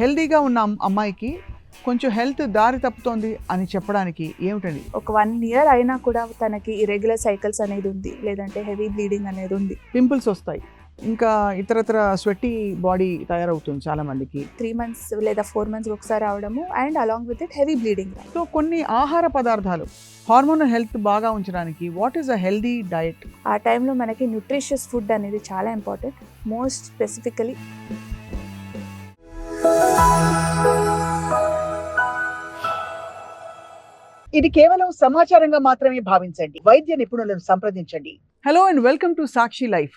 హెల్దీగా ఉన్న అమ్మాయికి కొంచెం హెల్త్ దారి తప్పుతోంది అని చెప్పడానికి ఏమిటండి? ఒక 1 year అయినా కూడా తనకి ఇరెగ్యులర్ సైకిల్స్ అనేది ఉంది, లేదంటే హెవీ బ్లీడింగ్ అనేది ఉంది, పింపుల్స్ వస్తాయి, ఇంకా ఇతరత్ర స్వెట్టి బాడీ తయారవుతుంది చాలా మందికి. 3 months లేదా 4 months ఒకసారి అవడము, and along with it heavy bleeding. So కొన్ని ఆహార పదార్థాలు హార్మోనల్ హెల్త్ బాగా ఉంచడానికి what is a healthy diet? ఆ టైంలో మనకి న్యూట్రిషియస్ ఫుడ్ అనేది చాలా ఇంపార్టెంట్. మోస్ట్ స్పెసిఫికలీ ఇది కేవలం సమాచారంగా మాత్రమే భావించండి. వైద్య నిపుణులను సంప్రదించండి. Hello and welcome to Sakshi life.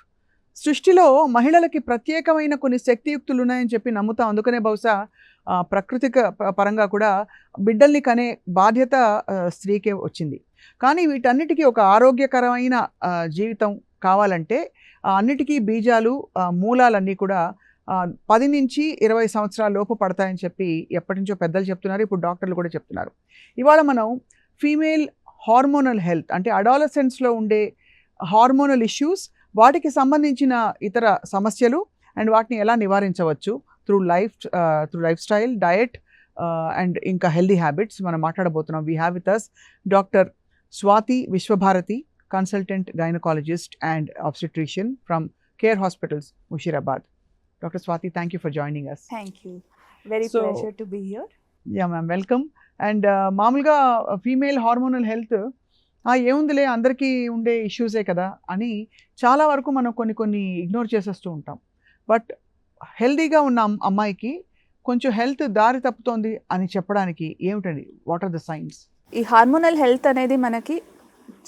సృష్టిలో మహిళలకి ప్రత్యేకమైన కొన్ని శక్తియుక్తులు ఉన్నాయని చెప్పి నమ్ముతాం. అందుకనే బహుశా ప్రకృతిక పరంగా కూడా బిడ్డల్ని కనే బాధ్యత స్త్రీకే వచ్చింది. కానీ వీటన్నిటికీ ఒక ఆరోగ్యకరమైన జీవితం కావాలంటే అన్నిటికీ బీజాలు మూలాలన్నీ కూడా 10 నుంచి 20 సంవత్సరాల లోపు పడతాయని చెప్పి ఎప్పటి నుంచో పెద్దలు చెప్తున్నారు, ఇప్పుడు డాక్టర్లు కూడా చెప్తున్నారు. ఇవాళ మనం ఫీమేల్ హార్మోనల్ హెల్త్ అంటే అడాలసెంట్స్లో ఉండే హార్మోనల్ ఇష్యూస్, వాటికి సంబంధించిన ఇతర సమస్యలు అండ్ వాటిని ఎలా నివారించవచ్చు through lifestyle, diet and ఇంకా హెల్దీ హ్యాబిట్స్ మనం మాట్లాడబోతున్నాం. We have with us doctor Swati Vishwabharati, consultant gynaecologist and obstetrician from Care Hospitals Musheerabad. Dr. Swati, thank you for joining us. Thank you, very pleasure to be here. Ya ma'am, welcome. And మామూలుగా female hormonal health ఏముందిలే అందరికీ ఉండే ఇష్యూసే కదా అని చాలా వరకు మనం కొన్ని ఇగ్నోర్ చేసేస్తూ ఉంటాం. బట్ హెల్దీగా ఉన్న అమ్మాయికి కొంచెం హెల్త్ దారి తప్పుతోంది అని చెప్పడానికి ఏమిటండి? What are the signs? ఈ హార్మోనల్ హెల్త్ అనేది మనకి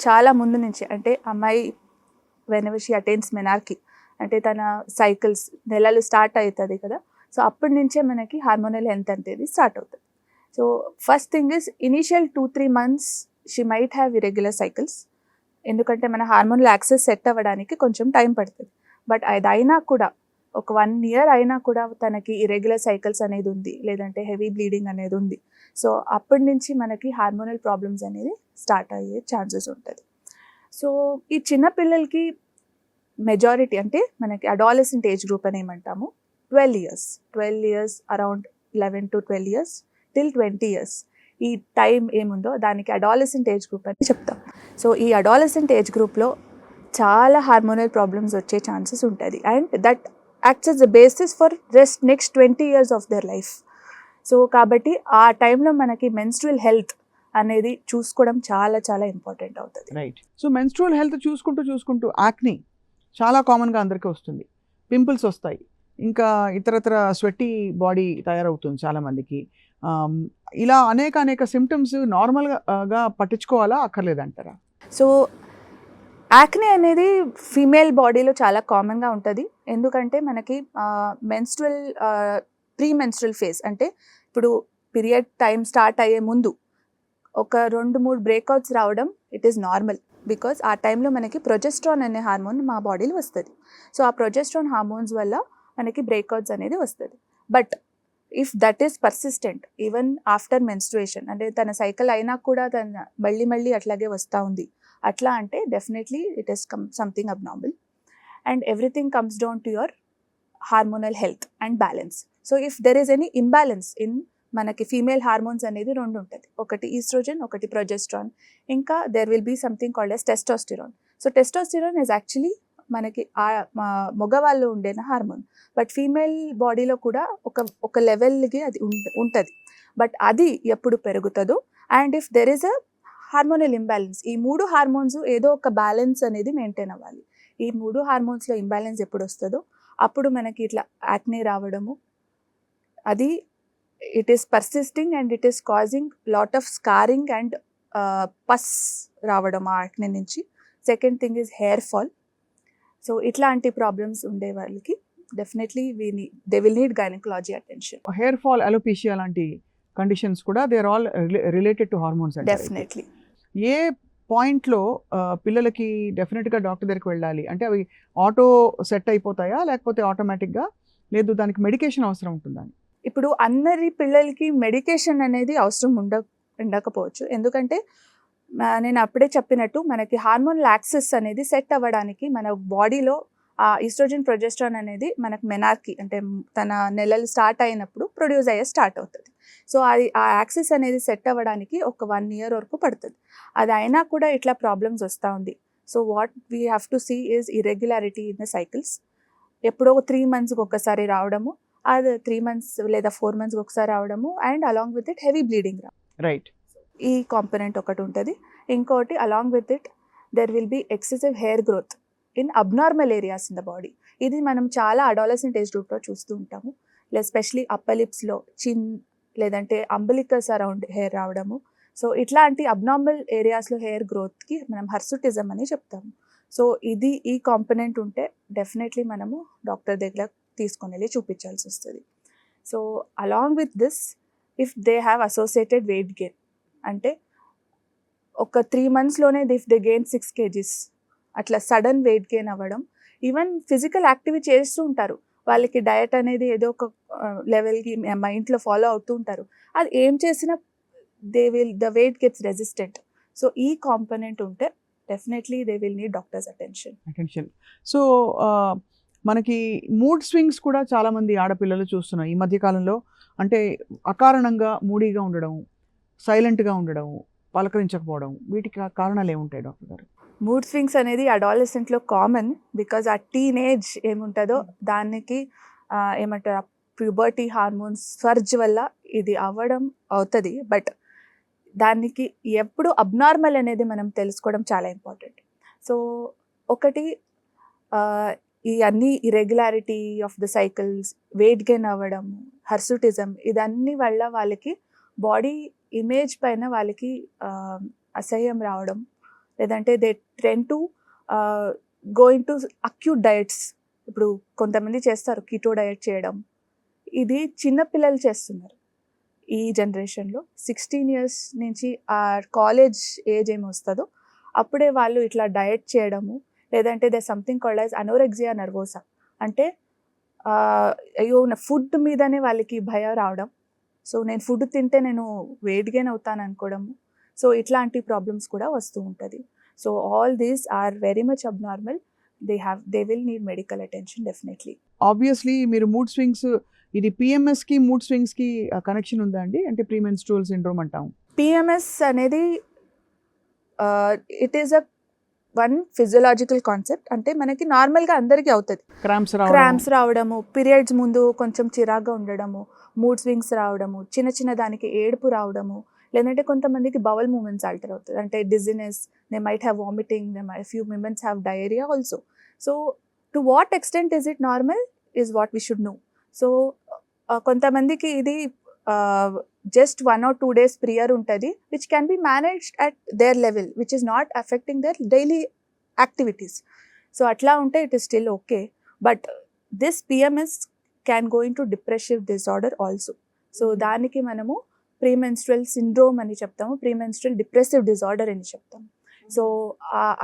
చాలా ముందు నుంచి, అంటే అమ్మాయి వెనెవర్ షీ అటైన్స్ మెనార్కీ, అంటే తన సైకిల్స్ నెలలు స్టార్ట్ అవుతుంది కదా, సో అప్పటి నుంచే మనకి హార్మోనల్ హెల్త్ అనేది స్టార్ట్ అవుతుంది. So first thing is initial 2-3 months she might have irregular cycles, ఎందుకంటే మన హార్మోనల్ యాక్సెస్ సెట్ అవ్వడానికి కొంచెం టైం పడుతుంది. బట్ అది అయినా కూడా ఒక 1 year అయినా కూడా తనకి ఇరెగ్యులర్ సైకిల్స్ అనేది ఉంది, లేదంటే హెవీ బ్లీడింగ్ అనేది ఉంది. సో అప్పటి నుంచి మనకి హార్మోనల్ ప్రాబ్లమ్స్ అనేది స్టార్ట్ అయ్యే ఛాన్సెస్ ఉంటుంది. సో ఈ చిన్న పిల్లలకి మెజారిటీ అంటే మనకి అడాలసెంట్ ఏజ్ గ్రూప్ అని ఏమంటాము, 12 years around 11 to 12 years till 20 years, ఈ టైం ఏముందో దానికి అడాలసెంట్ ఏజ్ గ్రూప్ అని చెప్తాం. సో ఈ అడాలసెంట్ ఏజ్ గ్రూప్లో చాలా హార్మోనల్ ప్రాబ్లమ్స్ వచ్చే ఛాన్సెస్ ఉంటుంది, and that acts as the basis for next 20 years of their life. So కాబట్టి ఆ టైంలో మనకి మెన్స్ట్రువల్ హెల్త్ అనేది చూసుకోవడం చాలా చాలా ఇంపార్టెంట్ అవుతుంది. రైట్. సో మెన్స్ట్రువల్ హెల్త్ చూసుకుంటూ యాక్ని చాలా కామన్గా అందరికీ వస్తుంది, పింపుల్స్ వస్తాయి, ఇంకా ఇతరత్ర స్వెట్టి బాడీ తయారవుతుంది చాలా మందికి. ఇలా అనేక సిమ్టమ్స్ నార్మల్గా పట్టించుకోవాలా, అక్కర్లేదంటారా? సో యాక్నే అనేది ఫీమేల్ బాడీలో చాలా కామన్గా ఉంటుంది, ఎందుకంటే మనకి ప్రీ మెన్స్ట్రల్ ఫేజ్ అంటే ఇప్పుడు పీరియడ్ టైం స్టార్ట్ అయ్యే ముందు ఒక 2-3 బ్రేక్అవుట్స్ రావడం ఇట్ ఈస్ నార్మల్, బికాజ్ ఆ టైంలో మనకి ప్రొజెస్ట్రాన్ అనే హార్మోన్ మా బాడీలో వస్తుంది. సో ఆ ప్రొజెస్ట్రాన్ హార్మోన్స్ వల్ల మనకి బ్రేక్అవుట్స్ అనేది వస్తుంది. But if that is persistent even after menstruation, అంటే తన సైకిల్ అయినా కూడా తన మళ్ళీ అట్లాగే వస్తూ ఉంది అట్లా, అంటే definitely it is something abnormal, and everything comes down to your hormonal health and balance. So if there is any imbalance in మనకి ఫీమేల్ హార్మోన్స్ అనేది 2 ఉంటుంది, ఒకటి ఈస్ట్రోజన్, ఒకటి ప్రొజెస్ట్రాన్, ఇంకా there will be something called as testosterone. So testosterone is actually మనకి మగవాళ్ళు ఉండే hormone, but female బాడీలో కూడా ఒక లెవెల్కి అది ఉంటుంది. బట్ అది ఎప్పుడు పెరుగుతుందో, and if there is a hormonal imbalance, ఈ 3 హార్మోన్స్ ఏదో ఒక బ్యాలెన్స్ అనేది మెయింటైన్ అవ్వాలి. ఈ 3 హార్మోన్స్లో ఇంబ్యాలెన్స్ ఎప్పుడు వస్తుందో అప్పుడు మనకి ఇట్లా యాక్నే రావడము, అది it is persisting and it is causing lot of scarring and pus రావడం ఆ యాక్నే నుంచి. Second thing is hair fall. So ఇట్లాంటి ప్రాబ్లమ్స్ ఉండే వాళ్ళకి definitely they will need gynaecology attention. Hair fall, alopecia లాంటి కండిషన్స్ కూడా they are all related to hormones. Definitely ఏ పాయింట్లో పిల్లలకి డెఫినెట్గా డాక్టర్ దగ్గరికి వెళ్ళాలి? అంటే అవి ఆటో సెట్ అయిపోతాయా, లేకపోతే ఆటోమేటిక్గా, లేదు దానికి మెడికేషన్ అవసరం ఉంటుందా? ఇప్పుడు అందరి పిల్లలకి మెడికేషన్ అనేది అవసరం ఉండకపోవచ్చు, ఎందుకంటే నేను అప్పుడే చెప్పినట్టు మనకి హార్మోనల్ యాక్సెస్ అనేది సెట్ అవ్వడానికి మన బాడీలో ఆ ఈస్ట్రోజన్ ప్రొజెస్ట్రాన్ అనేది మనకు మెనార్కి అంటే తన నెలలు స్టార్ట్ అయినప్పుడు ప్రొడ్యూస్ అయ్యే స్టార్ట్ అవుతుంది. సో అది ఆ యాక్సిస్ అనేది సెట్ అవ్వడానికి ఒక 1 year వరకు పడుతుంది. అది అయినా కూడా ఇట్లా ప్రాబ్లమ్స్ వస్తూ ఉంది. So what we have to see is irregularity in the cycles. ఎప్పుడో 3 monthsకి ఒకసారి రావడము, అది 3 months లేదా 4 monthsకి ఒకసారి రావడము, and along with it heavy bleeding right. ఈ కాంపోనెంట్ ఒకటి ఉంటుంది. ఇంకోటి along with it there will be excessive hair growth in abnormal areas in the body. ఇది మనం చాలా అడాలసెంట్ ఏజ్ గ్రూప్లో చూస్తూ ఉంటాము. ఎస్పెషలీ అప్పర్ లిప్స్లో, చిన్ లేదంటే అంబలికస్ అరౌండ్ హెయిర్ రావడము. సో ఇట్లాంటి అబ్నార్మల్ ఏరియాస్లో హెయిర్ గ్రోత్కి మనం హర్సుటిజం అని చెప్తాము. సో ఇది ఈ కాంపోనెంట్ ఉంటే డెఫినెట్లీ మనము డాక్టర్ దగ్గర తీసుకొని వెళ్ళి చూపించాల్సి వస్తుంది. So along with this if they have associated weight gain అంటే ఒక 3 monthsలోనే ఇఫ్ దే గెయిన్ 6 kgs అట్లా సడన్ వెయిట్ గెయిన్ అవ్వడం. ఈవెన్ ఫిజికల్ యాక్టివిటీ చేస్తూ ఉంటారు, వాళ్ళకి డయట్ అనేది ఏదో ఒక లెవెల్కి మైండ్లో ఫాలో అవుతూ ఉంటారు, అది ఏం చేసినా the weight gets resistant. So ఈ కాంపోనెంట్ ఉంటే definitely they will need doctors attention. So మనకి మూడ్ స్వింగ్స్ కూడా చాలామంది ఆడపిల్లలు చూస్తున్నాం ఈ మధ్యకాలంలో. అంటే అకారణంగా మూడీగా ఉండడం, సైలెంట్గా ఉండడం, పలకరించకపోవడం, వీటికి కారణాలు ఏముంటాయి డాక్టర్ గారు? మూడ్ స్వింగ్స్ అనేది అడాలసెంట్లో కామన్, బికాజ్ ఆ టీనేజ్ ఏముంటుందో దానికి ఏమంటారు ప్యూబర్టీ హార్మోన్స్ సర్జ్ వల్ల ఇది అవ్వడం అవుతుంది. బట్ దానికి ఎప్పుడు అబ్నార్మల్ అనేది మనం తెలుసుకోవడం చాలా ఇంపార్టెంట్. సో ఒకటి ఈ అన్ని irregularity of the cycles, weight gain అవ్వడం, హర్సుటిజం, ఇదన్నీ వల్ల వాళ్ళకి బాడీ ఇమేజ్ పైన వాళ్ళకి అసహ్యం రావడం, లేదంటే they trend to going to acute diets. ఇప్పుడు కొంతమంది చేస్తారు కీటో డయట్ చేయడం, ఇది చిన్నపిల్లలు చేస్తున్నారు ఈ జనరేషన్లో. 16 years నుంచి ఆ కాలేజ్ ఏజ్ ఏమి వస్తుందో అప్పుడే వాళ్ళు ఇట్లా డయట్ చేయడము, లేదంటే they something called as anorexia nervosa, అంటే అయ్యో నా ఫుడ్ మీదనే వాళ్ళకి భయం రావడం. సో నేను ఫుడ్ తింటే నేను వెయిట్ గెయిన్ అవుతాను అనుకోవడము. సో ఇట్లాంటి ప్రాబ్లమ్స్ కూడా వస్తూ ఉంటుంది. So all these are very much abnormal. They will need medical attention definitely. Obviously మీరు మూడ్ స్వింగ్స్, ఇది పిఎంఎస్కి మూడ్ స్వింగ్స్కి కనెక్షన్ ఉందా అండి? అంటే ప్రీమెన్స్ట్రువల్ సిండ్రోమ్ అంటాం. పిఎంఎస్ అనేది it is a one physiological concept. అంటే మనకి నార్మల్గా అందరికీ అవుతుంది, క్రాంప్స్ రావడము, పీరియడ్స్ ముందు కొంచెం చిరాగ్గా ఉండడము, మూడ్ స్వింగ్స్ రావడము, చిన్న చిన్న దానికి ఏడుపు రావడము, లేదంటే కొంతమందికి బవల్ మూమెంట్స్ ఆల్టర్ అవుతుంది, అంటే dizziness, they might have vomiting, they might few moments have diarrhoea also. So to what extent is it normal is what we should know. So కొంతమందికి ఇది just 1 or 2 days prior ఉంటుంది, which can be managed at their level, which is not affecting their daily activities. So atla unte it is still okay, but this PMS can go into depressive disorder also. So daniki manamu premenstrual syndrome ani cheptamu, premenstrual depressive disorder ani cheptamu. So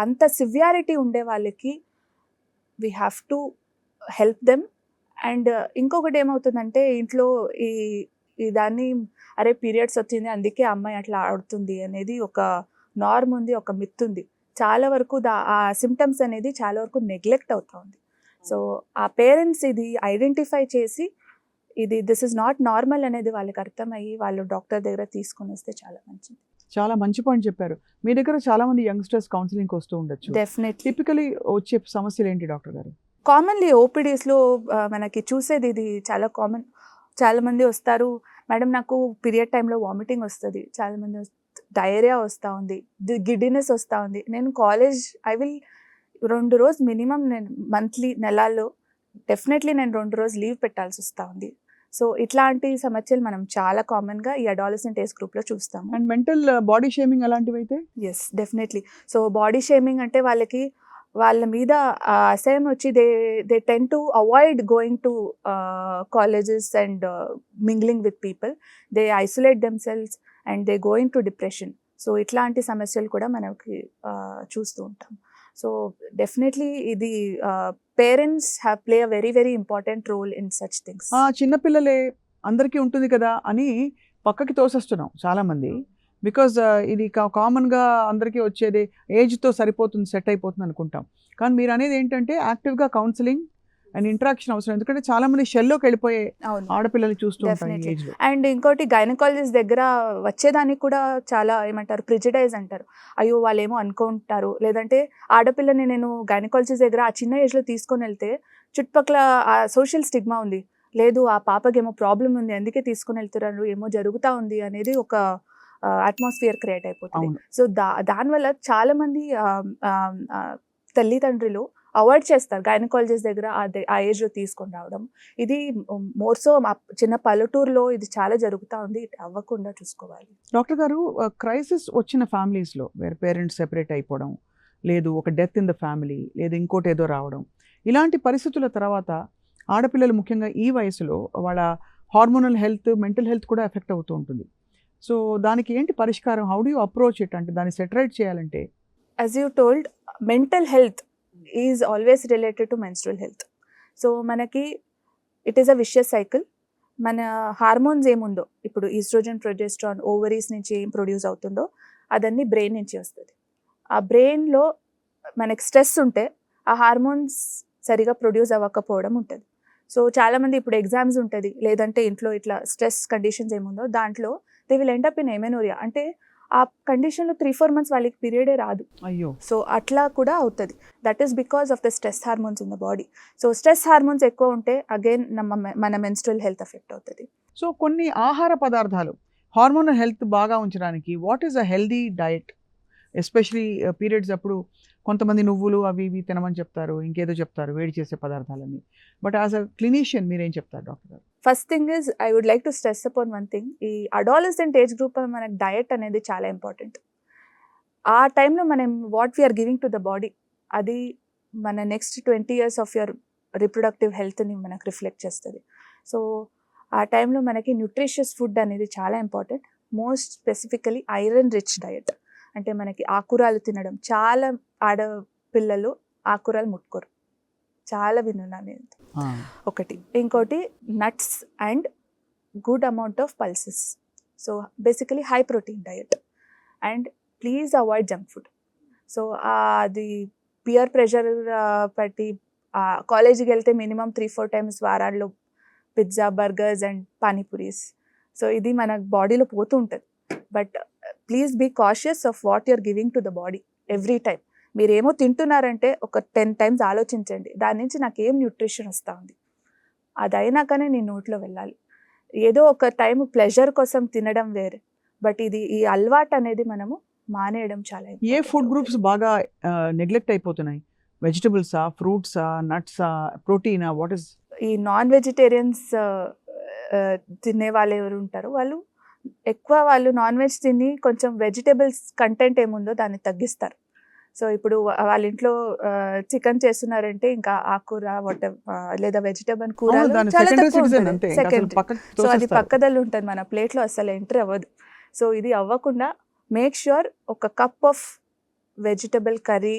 anta severity unde vallaki we have to help them. And ఇంకొకటి ఏమవుతుందంటే ఇంట్లో ఈ దాన్ని అరే periods వచ్చింది అందుకే అమ్మాయి అట్లా ఆడుతుంది అనేది ఒక నార్మ్ ఉంది, ఒక మిత్ ఉంది. చాలా వరకు ఆ సిమ్టమ్స్ అనేది చాలా వరకు నెగ్లెక్ట్ అవుతా ఉంది. సో ఆ పేరెంట్స్ ఇది ఐడెంటిఫై చేసి ఇది దిస్ ఇస్ నాట్ నార్మల్ అనేది వాళ్ళకి అర్థమయ్యి వాళ్ళు డాక్టర్ దగ్గర తీసుకొని వస్తే చాలా మంచిది. చాలా మంచి పాయింట్ చెప్పారు. మీ దగ్గర చాలా మంది యంగ్స్టర్స్ కౌన్సిలింగ్కి వస్తూ ఉండొచ్చు. డెఫినెట్లీ. టిపికలీ వచ్చే సమస్యలు ఏంటి డాక్టర్ గారు? కామన్లీ ఓపీడీస్లో మనకి చూసేది ఇది చాలా కామన్. చాలామంది వస్తారు, మేడం నాకు పీరియడ్ టైంలో వామిటింగ్ వస్తుంది, చాలామంది డయేరియా వస్తూ ఉంది, గిడ్డినెస్ వస్తూ ఉంది. నేను కాలేజ్ ఐ విల్ 2 రోజు మినిమం, నేను మంత్లీ నెలల్లో డెఫినెట్లీ నేను 2 రోజు లీవ్ పెట్టాల్సి వస్తూ ఉంది. సో ఇట్లాంటి సమస్యలు మనం చాలా కామన్గా ఈ అడాలసెంట్ ఏజ్ గ్రూప్లో చూస్తాము. అండ్ మెంటల్ బాడీ షేమింగ్ అలాంటివి అయితే? Yes, definitely. So body shaming అంటే వాళ్ళకి వాళ్ళ మీద అసహ్యం వచ్చి they tend to avoid going to colleges and mingling with people, they isolate themselves and they going to depression. So ఇట్లాంటి సమస్యలు కూడా మనకి చూస్తూ ఉంటాం. సో డెఫినెట్లీ ఇది parents have play a very very important role in such things. చిన్నపిల్లలే అందరికీ ఉంటుంది కదా అని పక్కకి తోసేస్తున్నాం చాలామంది. బికాజ్ ఇది కామన్గా అందరికీ వచ్చేది ఏజ్తో సరిపోతుంది, సెట్ అయిపోతుంది అనుకుంటాం. కానీ మీరు అనేది ఏంటంటే యాక్టివ్గా కౌన్సిలింగ్ అండ్ ఇంటరాక్షన్ అవసరం. ఎందుకంటే చాలా మంది షెల్లోకి వెళ్ళిపోయే అవును, ఆడపిల్లల్ని చూస్తూ ఉంటాం ఈ డెఫినెట్లీ. ఏజ్లో. అండ్ ఇంకోటి గైనకాలజిస్ట్ దగ్గర వచ్చేదానికి కూడా చాలా ఏమంటారు ప్రిజడైజ్ అంటారు. అయ్యో వాళ్ళేమో అనుకుంటారు, లేదంటే ఆడపిల్లని నేను గైనకాలజిస్ట్ దగ్గర ఆ చిన్న ఏజ్లో తీసుకొని వెళ్తే చుట్టుపక్కల ఆ సోషల్ స్టిగ్మా ఉంది, లేదు ఆ పాపకి ఏమో ప్రాబ్లం ఉంది అందుకే తీసుకొని వెళ్తున్నారు, ఏమో జరుగుతూ ఉంది అనేది ఒక అట్మాస్ఫియర్ క్రియేట్ అయిపోతుంది. అవును. సో దానివల్ల చాలామంది తల్లిదండ్రులు అవాయిడ్ చేస్తారు గైనకాలజిస్ట్ దగ్గర ఆ ఏజ్లో తీసుకొని రావడం. ఇది మోర్సో చిన్న పల్లెటూరులో ఇది చాలా జరుగుతూ ఉంది, ఇది అవ్వకుండా చూసుకోవాలి. డాక్టర్ గారు, క్రైసిస్ వచ్చిన ఫ్యామిలీస్లో వేరే పేరెంట్స్ సెపరేట్ అయిపోవడం, లేదు ఒక డెత్ ఇన్ ద ఫ్యామిలీ, లేదు ఇంకోటి ఏదో రావడం, ఇలాంటి పరిస్థితుల తర్వాత ఆడపిల్లలు ముఖ్యంగా ఈ వయసులో వాళ్ళ హార్మోనల్ హెల్త్, మెంటల్ హెల్త్ కూడా ఎఫెక్ట్ అవుతూ ఉంటుంది. సో దానికి ఏంటి పరిష్కారం? How do you approach it? అంటే దాన్ని సెటరేట్ చేయాలంటే as you told, mental health is always related to menstrual health. So మనకి it is a vicious cycle. మన హార్మోన్స్ ఏముందో ఇప్పుడు ఈస్ట్రోజన్, ప్రొజెస్ట్రాన్ ఓవరీస్ నుంచి ఏం ప్రొడ్యూస్ అవుతుందో అదన్నీ బ్రెయిన్ నుంచి వస్తుంది. ఆ బ్రెయిన్లో మనకి స్ట్రెస్ ఉంటే ఆ హార్మోన్స్ సరిగా ప్రొడ్యూస్ అవ్వకపోవడం ఉంటుంది. సో చాలామంది ఇప్పుడు ఎగ్జామ్స్ ఉంటుంది, లేదంటే ఇంట్లో ఇట్లా స్ట్రెస్ కండిషన్స్ ఏముందో దాంట్లో they will end up in amenorrhoea. అంటే ఆ కండిషన్లో 3-4 months వాళ్ళకి పీరియడే రాదు. అయ్యో. సో అట్లా కూడా అవుతుంది. That is because of the stress hormones in the body. So stress hormones ఎక్కువ ఉంటే అగైన్ మన మెన్స్ట్రువల్ హెల్త్ ఎఫెక్ట్ అవుతుంది. సో కొన్ని ఆహార పదార్థాలు హార్మోనల్ హెల్త్ బాగా ఉంచడానికి what is a healthy diet? Especially periods అప్పుడు కొంతమంది నువ్వులు అవి ఇవి తినమని చెప్తారు, ఇంకేదో చెప్తారు వేడి చేసే పదార్థాలని. బట్ యాజ్ అ క్లినీషియన్ మీరేం చెప్తారు డాక్టర్ గారు? First thing is I would like to stress upon one thing. ఈ అడాలసెంట్ ఏజ్ గ్రూప్ మనకి డయట్ అనేది చాలా ఇంపార్టెంట్. ఆ టైంలో మనం what we're giving to the body అది మన next 20 years of your reproductive హెల్త్ని మనకు రిఫ్లెక్ట్ చేస్తుంది. సో ఆ టైంలో మనకి న్యూట్రిషియస్ ఫుడ్ అనేది చాలా important. Most specifically iron rich diet. అంటే మనకి ఆకురాలు తినడం, చాలా ఆడపిల్లలు ఆకురాలు ముట్టుకోరు, చాలా విన్నాను నేను. ఒకటి. ఇంకోటి nuts and good amount of pulses. So basically high protein diet. And please avoid junk food. So అది పియర్ ప్రెషర్ బట్టి కాలేజీకి వెళ్తే మినిమం 3-4 times వారాల్లో pizza, burgers and panipuris. So ఇది మన బాడీలో పోతూ ఉంటుంది. But please be cautious of what you're giving to the body every time. మీరేమో తింటున్నారంటే ఒక 10 times ఆలోచించండి, దాని నుంచి నాకు ఏం న్యూట్రిషన్ వస్తూ ఉంది, అది అయినాకనే నీ నోట్లో వెళ్ళాలి. ఏదో ఒక టైం ప్లెజర్ కోసం తినడం వేరే, బట్ ఈ అలవాటు అనేది మనము మానేయడం చాలా ఏ important ఫుడ్ అవుతుంది. గ్రూప్స్ బాగా నెగ్లెక్ట్ అయిపోతున్నాయి? వెజిటబుల్సా, ఫ్రూట్సా, నట్సా, ప్రోటీనా, వాట్ ఇస్? ఈ నాన్ వెజిటేరియన్స్ తినే వాళ్ళు ఎవరు ఉంటారో వాళ్ళు ఎక్కువ వాళ్ళు నాన్ వెజ్ తిని కొంచెం వెజిటేబుల్స్ కంటెంట్ ఏముందో దాన్ని తగ్గిస్తారు. సో ఇప్పుడు వాళ్ళ ఇంట్లో చికెన్ చేస్తున్నారంటే ఇంకా ఆకుకూర లేదా వెజిటేబుల్ కూరలు చాలా తక్కువ ఉంటుంది. సెకండ్, సో అది పక్కదల్లు ఉంటుంది, మన ప్లేట్లో అసలు ఎంటర్ అవ్వదు. సో ఇది అవ్వకుండా మేక్ ష్యూర్ ఒక కప్ ఆఫ్ వెజిటబుల్ కర్రీ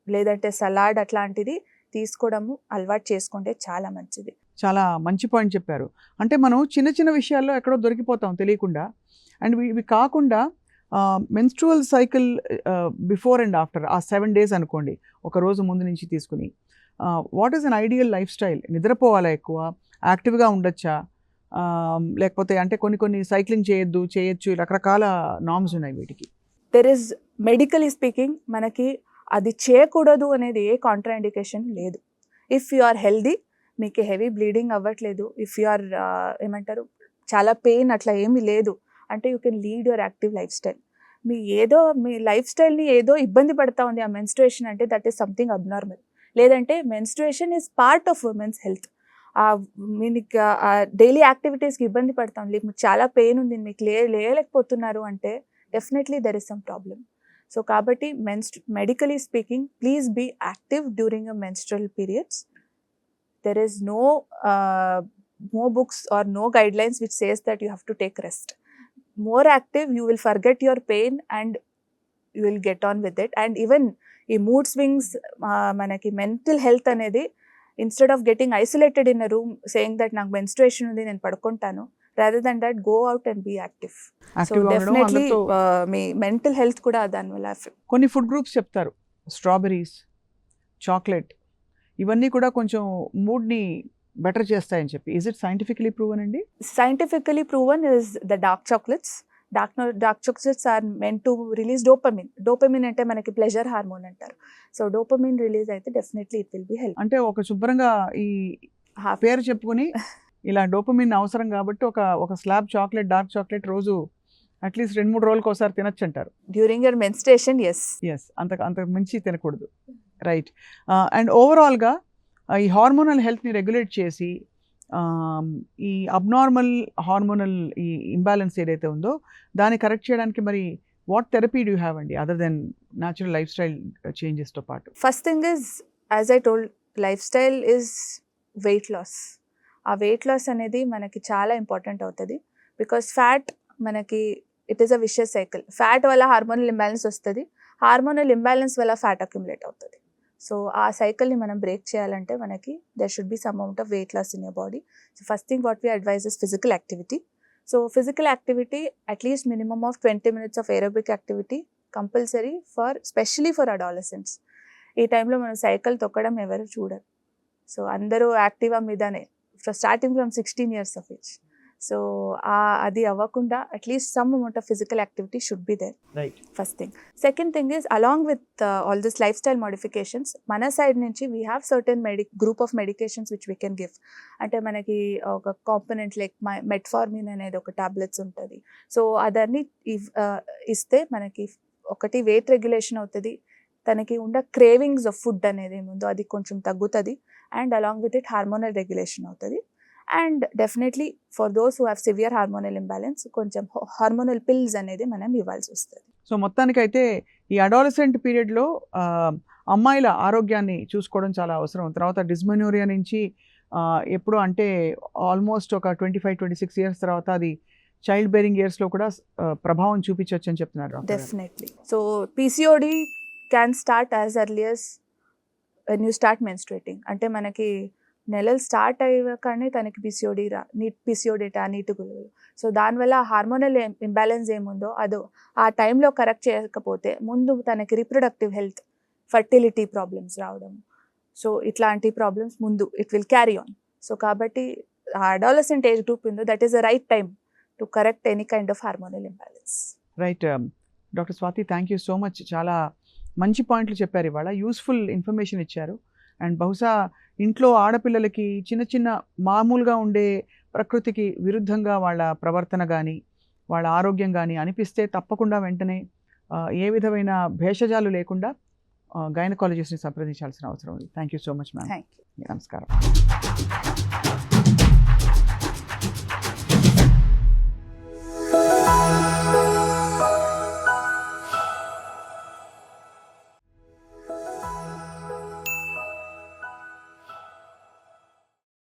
లేదంటే సలాడ్ అట్లాంటిది తీసుకోవడము అలవాటు చేసుకుంటే చాలా మంచిది. చాలా మంచి పాయింట్ చెప్పారు. అంటే మనం చిన్న చిన్న విషయాల్లో ఎక్కడో దొరికిపోతాం తెలియకుండా. అండ్ ఇవి కాకుండా menstrual cycle before and after ఆ 7 days అనుకోండి, ఒక రోజు ముందు నుంచి తీసుకుని what is an ideal life style? నిద్రపోవాలా ఎక్కువ? యాక్టివ్గా ఉండొచ్చా? లేకపోతే అంటే కొన్ని సైక్లింగ్ చేయొచ్చు, రకరకాల నార్మ్స్ ఉన్నాయి వీటికి. దెర్ ఇస్ మెడికలీ స్పీకింగ్ మనకి అది చేయకూడదు అనేది ఏ కాంట్రాఇండికేషన్ లేదు. ఇఫ్ యు ఆర్ హెల్దీ, మీకు హెవీ బ్లీడింగ్ అవ్వట్లేదు, ఇఫ్ యు ఆర్ ఏమంటారు చాలా పెయిన్ అట్లా ఏమీ లేదు అంటే you can lead your active life style. Me life స్టైల్ని ఏదో ఇబ్బంది పడతా ఉంది ఆ మెన్స్ట్రుయేషన్ అంటే దట్ ఈస్ సంథింగ్ అబ్నార్మల్. లేదంటే menstruation is part of women's health. మీకు డైలీ యాక్టివిటీస్కి ఇబ్బంది పడతా ఉంది, మీకు చాలా పెయిన్ ఉంది, మీకు లేయలేకపోతున్నారు అంటే definitely there is some problem. So కాబట్టి medically speaking please be active during your menstrual periods. There is no books or no guidelines which says that you have to take rest. More active, you will forget your pain and you will get on with it. And even ఈ mood swings, మనకి mental health అనేది instead of getting isolated in a room saying that నాకు menstruation ఉంది నేను పడుకుంటాను, rather than that go out and be active. So యాక్టివ్గా ఉండడం, definitely అందరితో మీ మెంటల్ హెల్త్ కూడా దానివల్ల కొన్ని ఫుడ్ గ్రూప్స్ చెప్తారు, స్ట్రాబెరీస్, చాక్లెట్, ఇవన్నీ కూడా కొంచెం మూడ్ని బెటర్ చేస్తాయని చెప్పి. ఇస్ ఇట్ సైంటిఫికలీ ప్రూవన్ అండి? scientifically proven is the dark chocolates. Dark chocolates are meant to release dopamine. Dopamine అంటే మనకి ప్లెజర్ హార్మోన్ అంటారు. సో డోపమిన్ రిలీజ్ అయితే definitely it will be help. అంటే ఒక శుభ్రంగా ఈ పేరు చెప్పుకొని ఇలా డోపమిన్ అవసరం కాబట్టి ఒక స్లాబ్ చాక్లెట్, డార్క్ చాక్లెట్ రోజు అట్లీస్ట్ 2-3 రోజులకు ఒకసారి తినచ్చు అంటారు. During your menstruation, yes. అంత మించి తినకూడదు, రైట్. అండ్ ఓవరాల్గా ఈ హార్మోనల్ హెల్త్ని రెగ్యులేట్ చేసి ఈ అబ్నార్మల్ హార్మోనల్ ఈ ఇంబ్యాలెన్స్ ఏదైతే ఉందో దాన్ని కరెక్ట్ చేయడానికి మరి వాట్ థెరపీ డూ హ్యావ్ అండి, other than natural life style చేంజెస్తో పాటు? First thing is, as I told, life style is weight loss. ఆ వెయిట్ లాస్ అనేది మనకి చాలా ఇంపార్టెంట్ అవుతుంది. బికాస్ ఫ్యాట్ మనకి it is a vicious cycle. Fat వల్ల హార్మోనల్ ఇంబ్యాలెన్స్ వస్తుంది, హార్మోనల్ ఇంబ్యాలెన్స్ వల్ల ఫ్యాట్ అక్యుములేట్ అవుతుంది. సో ఆ సైకిల్ని మనం బ్రేక్ చేయాలంటే మనకి there should be some amount of weight loss in your body. So first thing what we advise is physical activity. So physical activity at least minimum of 20 minutes of aerobic activity compulsory specially for adolescents. ఈ టైంలో మనం cycle తొక్కడం ఎవరు చూడరు. So అందరూ Activa మీదనే starting from 16 years of age. So అది అవ్వకుండా at least some amount of physical activity should be there, first thing. Second thing is, along with all this lifestyle modifications, మన సైడ్ నుంచి we have certain group of medications which we can give. అంటే మనకి ఒక component like metformin అనేది ఒక tablets ఉంటుంది. So అదన్నీ ఇస్తే మనకి ఒకటి వెయిట్ రెగ్యులేషన్ అవుతుంది, తనకి ఉండే క్రేవింగ్స్ ఆఫ్ ఫుడ్ అనేది ఏముందో అది కొంచెం తగ్గుతుంది, and along with it hormonal regulation అవుతుంది. And definitely for those who have severe hormonal imbalance కొంచెం హార్మోనల్ పిల్స్ అనేది మనం ఇవ్వాల్సి వస్తుంది. సో మొత్తానికైతే ఈ అడాలసెంట్ పీరియడ్లో అమ్మాయిల ఆరోగ్యాన్ని చూసుకోవడం చాలా అవసరం. తర్వాత డిస్మెనోరియా నుంచి ఎప్పుడు అంటే ఆల్మోస్ట్ ఒక 25-26 years తర్వాత అది చైల్డ్ బేరింగ్ ఇయర్స్లో కూడా ప్రభావం చూపించవచ్చు అని చెప్తున్నారు. Definitely. So PCOD can start as early as when you start menstruating. అంటే మనకి నెలలు స్టార్ట్ అయ్యాకనే తనకి పీసీఓడిటా నీటుగులు. సో దానివల్ల హార్మోనల్ ఇంబ్యాలెన్స్ ఏముందో అది ఆ టైంలో కరెక్ట్ చేయకపోతే ముందు తనకి రీప్రొడక్టివ్ హెల్త్, ఫర్టిలిటీ ప్రాబ్లమ్స్ రావడం, సో ఇట్లాంటి ప్రాబ్లమ్స్ ముందు it will carry on. So కాబట్టి ఆ అడాలసెంట్ ఏజ్ గ్రూప్ ఉందో that is the right time to correct any kind of hormonal imbalance. Right. Doctor Swathi, thank you so much. చాలా మంచి పాయింట్లు చెప్పారు ఇవాళ, యూస్ఫుల్ ఇన్ఫర్మేషన్ ఇచ్చారు. అండ్ బహుశా ఇంట్లో ఆడపిల్లలకి చిన్న మామూలుగా ఉండే ప్రకృతికి విరుద్ధంగా వాళ్ళ ప్రవర్తన కానీ వాళ్ళ ఆరోగ్యం కానీ అనిపిస్తే తప్పకుండా వెంటనే ఏ విధమైన భేషజాలు లేకుండా గైనకాలజిస్ట్ని సంప్రదించాల్సిన అవసరం ఉంది. Thank you so much ma'am. Thank you. నమస్కారం.